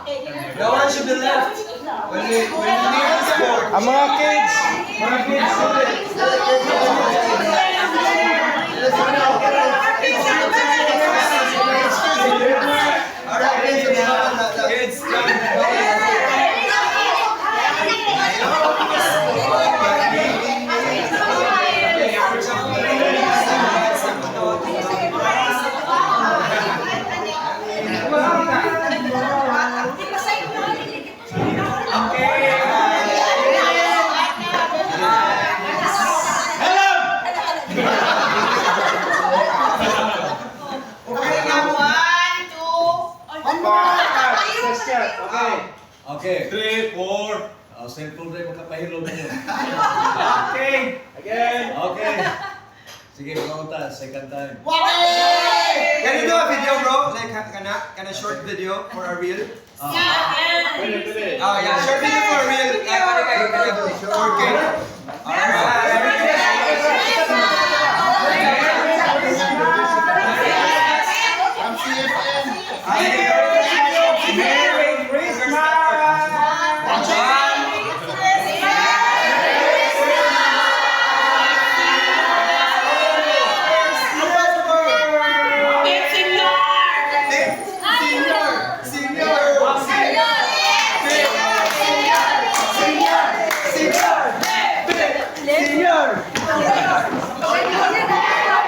The one should be left. When we leave the sport. Ang mga kids. Kids, Okay. 3, 4. Cellphone rin, magkapahilo mo yun. Okay. Again. Okay. Sige, pagkakunta. Second time. Can you do a video, bro? Like, can a short video for a reel? Pwede. Oh, yeah, short video for a reel. Okay. Alright.